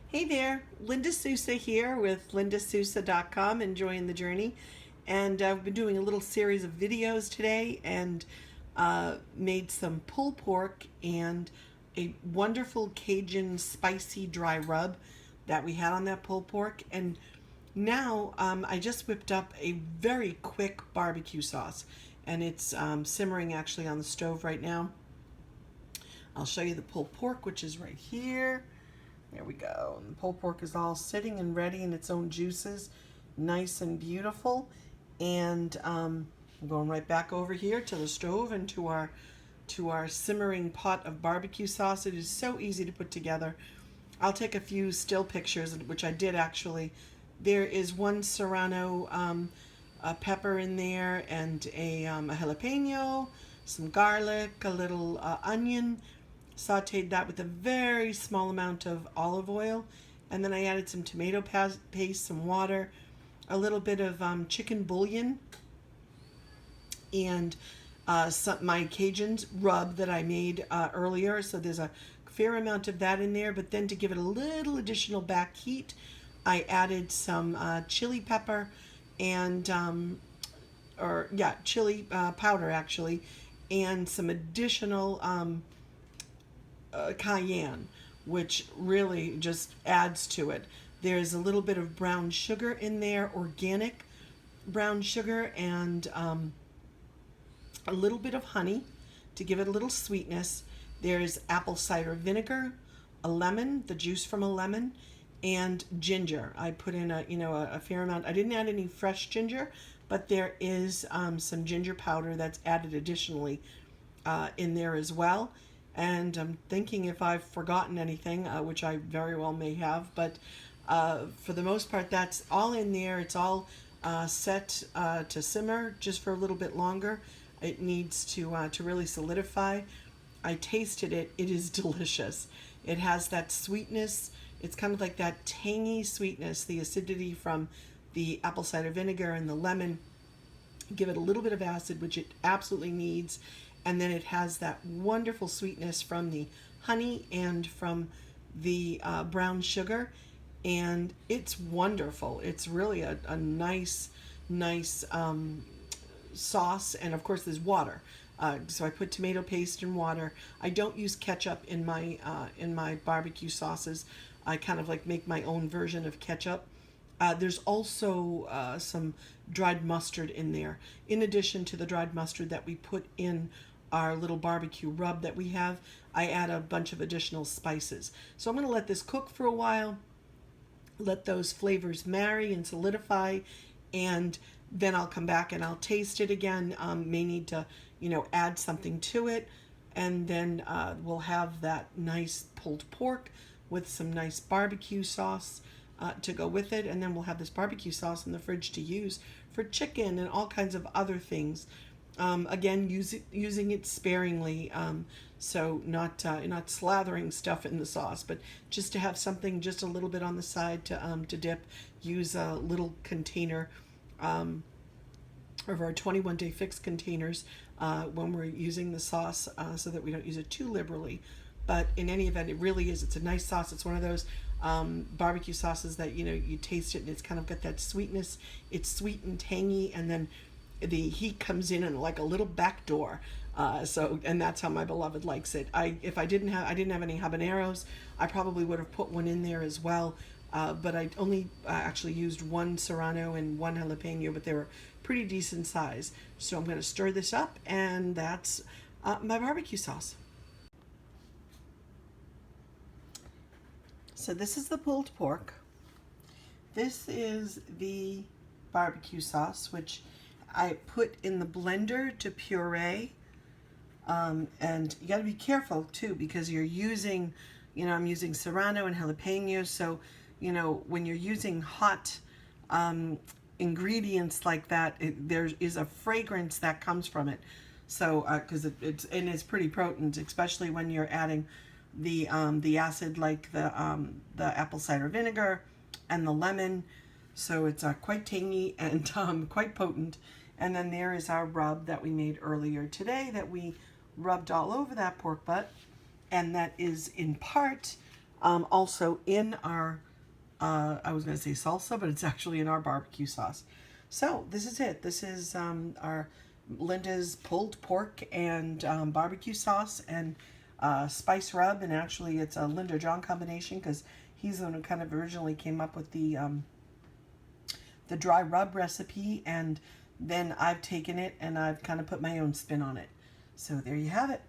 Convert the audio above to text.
Hey there, Linda Sousa here with lindasousa.com, enjoying the journey. And I've been doing a little series of videos today and made some pulled pork and a wonderful Cajun spicy dry rub that we had on that pulled pork. And now I just whipped up a very quick barbecue sauce, and it's simmering actually on the stove right now. I'll show you the pulled pork, which is right here. There we go. And the pulled pork is all sitting and ready in its own juices, nice and beautiful. And I'm going right back over here to the stove and to our simmering pot of barbecue sauce. It is so easy to put together. I'll take a few still pictures, which I did actually. There is one serrano pepper in there, and a jalapeno, some garlic, a little onion. Sauteed that with a very small amount of olive oil, and then I added some tomato paste, some water, a little bit of chicken bouillon, and my Cajun rub that I made earlier. So there's a fair amount of that in there, but then to give it a little additional back heat, I added some chili pepper and chili powder actually, and some additional cayenne, which really just adds to it. There's a little bit of brown sugar in there, organic brown sugar, and a little bit of honey to give it a little sweetness. There's apple cider vinegar, a lemon, the juice from a lemon, and ginger. I put in a fair amount. I didn't add any fresh ginger, but there is some ginger powder that's added additionally in there as well. And I'm thinking if I've forgotten anything, which I very well may have, but for the most part, that's all in there. It's all set to simmer just for a little bit longer. It needs to really solidify. I tasted it. It is delicious. It has that sweetness. It's kind of like that tangy sweetness, the acidity from the apple cider vinegar and the lemon. Give it a little bit of acid, which it absolutely needs. And then it has that wonderful sweetness from the honey and from the brown sugar. And it's wonderful. It's really a nice sauce. And of course, there's water. So I put tomato paste and water. I don't use ketchup in my barbecue sauces. I kind of like make my own version of ketchup. There's also some dried mustard in there. In addition to the dried mustard that we put in our little barbecue rub that we have, I add a bunch of additional spices. So I'm going to let this cook for a while, let those flavors marry and solidify, and then I'll come back and I'll taste it again. May need to, add something to it, and then we'll have that nice pulled pork with some nice barbecue sauce to go with it, and then we'll have this barbecue sauce in the fridge to use for chicken and all kinds of other things. Again, using it sparingly, so not slathering stuff in the sauce, but just to have something just a little bit on the side to dip. Use a little container of our 21-day fix containers when we're using the sauce, so that we don't use it too liberally. But in any event, it's a nice sauce. It's one of those barbecue sauces that you taste it and it's kind of got that sweetness. It's sweet and tangy, and then the heat comes in and like a little back door. And that's how my beloved likes it. I didn't have any habaneros, I probably would have put one in there as well. But I only actually used one serrano and one jalapeno, but they were pretty decent size. So I'm going to stir this up, and that's my barbecue sauce. So this is the pulled pork. This is the barbecue sauce, which I put in the blender to puree. And you got to be careful too, because you're using, I'm using serrano and jalapeno. So, when you're using hot ingredients like that, there is a fragrance that comes from it. So, because it's pretty potent, especially when you're adding the acid, like the apple cider vinegar and the lemon. So it's quite tangy and quite potent. And then there is our rub that we made earlier today that we rubbed all over that pork butt. And that is in part also in our, I was going to say salsa, but it's actually in our barbecue sauce. So this is it. This is our Linda's pulled pork and barbecue sauce and spice rub. And actually it's a Linda John combination because he's the one who kind of originally came up with the dry rub recipe, and then I've taken it and I've kind of put my own spin on it. So there you have it.